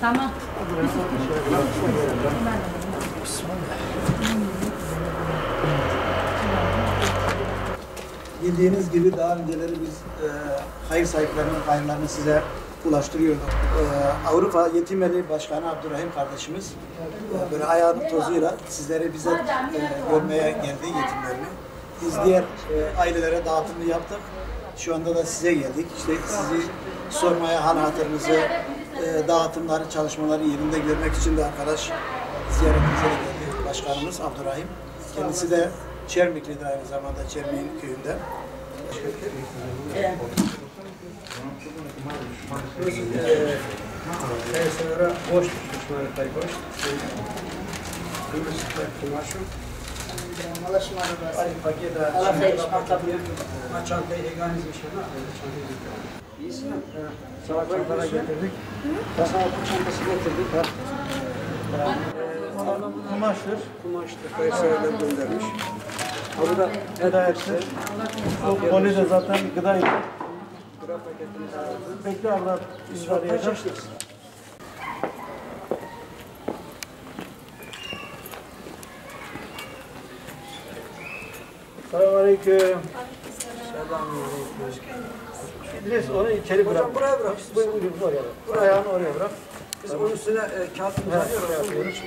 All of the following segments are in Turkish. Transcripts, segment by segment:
Tamam. Bildiğiniz gibi daha önceleri biz hayır sahiplerinin hayırlarını size ulaştırıyorduk. Avrupa Yetim Evi Başkanı Abdurrahim kardeşimiz böyle ayağının tozuyla sizleri bize görmeye geldi, yetimlerini. Biz diğer ailelere dağıtımı yaptık. Şu anda da size geldik. İşte sizi sormaya, hal hatırınızı, dağıtımları, çalışmaları yerinde görmek için de arkadaş ziyaretimize de geldi başkanımız Abdurrahim. Kendisi de Çermiklidir aynı zamanda, Çermik'in köyünden. Sonra boş düşmanı kayboş. Kırmızı kumaşı. Ali paketa. Allah hayır patlatıyor. Çantayı eganiz bir şey var. İyisin mi? Sabahlar para getirdik. Tasavvuf çantası getirdik. Kumaştır. Kumaştır. Kayseriden göndermiş. Orada hediyeler. O koli de zaten gıdaydı. Gıda paketini aldı. Bekle Allah arayacak. Selamünaleyküm. Selamünaleyküm. İdris onu içeri bırak. Buraya bırak. Buyurun oraya bırak. Ayağını oraya bırak. Biz onun üstüne kağıtımızı alıyoruz.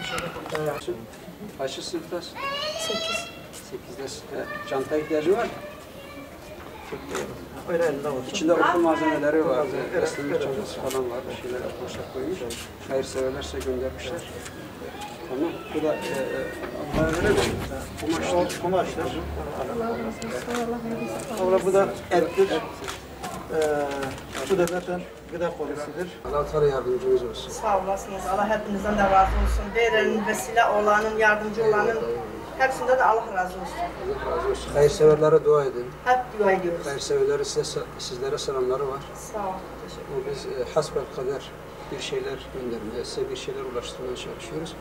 Kaçı sınıftasın? 8. 8'de çanta ihtiyacı var. İçinde okul malzemeleri var. Beslenme çantası falan var. Bir şeyler atmışlar koymuş. Hayırseverlerse göndermişler. Tamam. Bu da öyle mi? Kumaştır. Sonra bu da ettir. Bu da zaten gıda polisidir. Allah Teala yardımcımız olsun. Sağ olasınız. Allah hepinizden de razı olsun. Verenin, vesile olanın, yardımcı olanın hepsinde de Allah razı olsun. Allah razı olsun. Hayırseverlere dua edin. Hep dua ediyoruz. Hayırseverlere sizlere selamları var. Sağ olun. Teşekkür ederim. Biz hasbelkader bir şeyler göndermeye, size bir şeyler ulaştırmaya çalışıyoruz.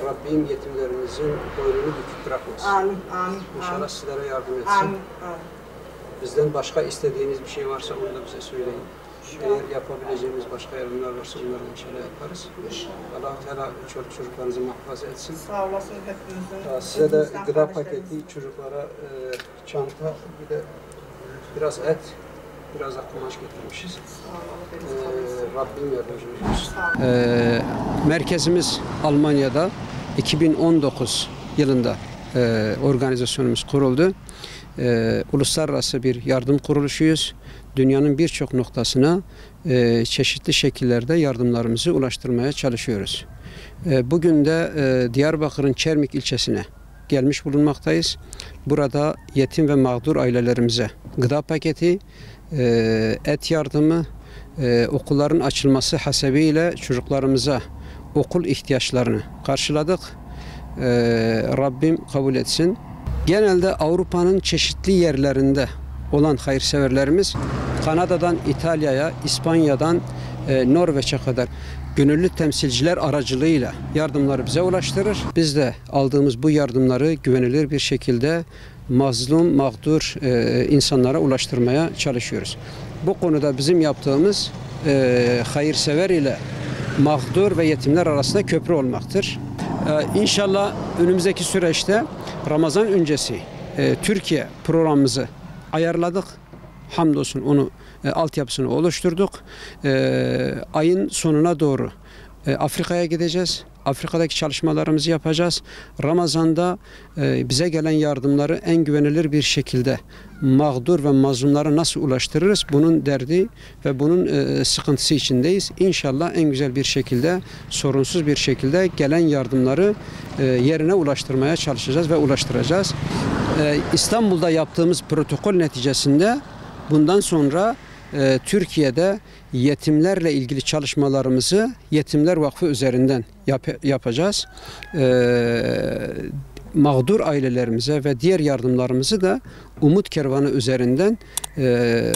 Rabbim yetimlerimizin boynunu bükük bırakmasın. Amin. Amin. İnşallah sizlere yardım etsin. Amin. Amin. Bizden başka istediğiniz bir şey varsa onu da bize söyleyin. Eğer yapabileceğimiz başka yardımlar varsa onları inşallah yaparız. Allah Teala çocuklarınızı muhafaza etsin. Sağ olasınız hepinizden. Size de gıda paketi, çocuklara çanta, bir de biraz et, biraz da kumaş getirmişiz. Rabbim yardımcımız olsun. Merkezimiz Almanya'da 2019 yılında organizasyonumuz kuruldu. Uluslararası bir yardım kuruluşuyuz. Dünyanın birçok noktasına çeşitli şekillerde yardımlarımızı ulaştırmaya çalışıyoruz. Bugün de Diyarbakır'ın Çermik ilçesine gelmiş bulunmaktayız. Burada yetim ve mağdur ailelerimize gıda paketi, et yardımı, okulların açılması hasebiyle çocuklarımıza okul ihtiyaçlarını karşıladık. Rabbim kabul etsin. Genelde Avrupa'nın çeşitli yerlerinde olan hayırseverlerimiz Kanada'dan İtalya'ya, İspanya'dan Norveç'e kadar gönüllü temsilciler aracılığıyla yardımları bize ulaştırır. Biz de aldığımız bu yardımları güvenilir bir şekilde mazlum, mağdur insanlara ulaştırmaya çalışıyoruz. Bu konuda bizim yaptığımız hayırsever ile mağdur ve yetimler arasında köprü olmaktır. İnşallah önümüzdeki süreçte Ramazan öncesi Türkiye programımızı ayarladık. Hamdolsun onu altyapısını oluşturduk. Ayın sonuna doğru Afrika'ya gideceğiz. Afrika'daki çalışmalarımızı yapacağız. Ramazan'da bize gelen yardımları en güvenilir bir şekilde mağdur ve mazlumlara nasıl ulaştırırız? Bunun derdi ve bunun sıkıntısı içindeyiz. İnşallah en güzel bir şekilde, sorunsuz bir şekilde gelen yardımları yerine ulaştırmaya çalışacağız ve ulaştıracağız. İstanbul'da yaptığımız protokol neticesinde bundan sonra Türkiye'de yetimlerle ilgili çalışmalarımızı Yetimler Vakfı üzerinden yapacağız. Mağdur ailelerimize ve diğer yardımlarımızı da Umut Kervanı üzerinden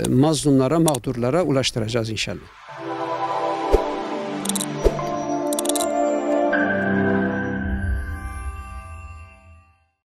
mazlumlara, mağdurlara ulaştıracağız inşallah.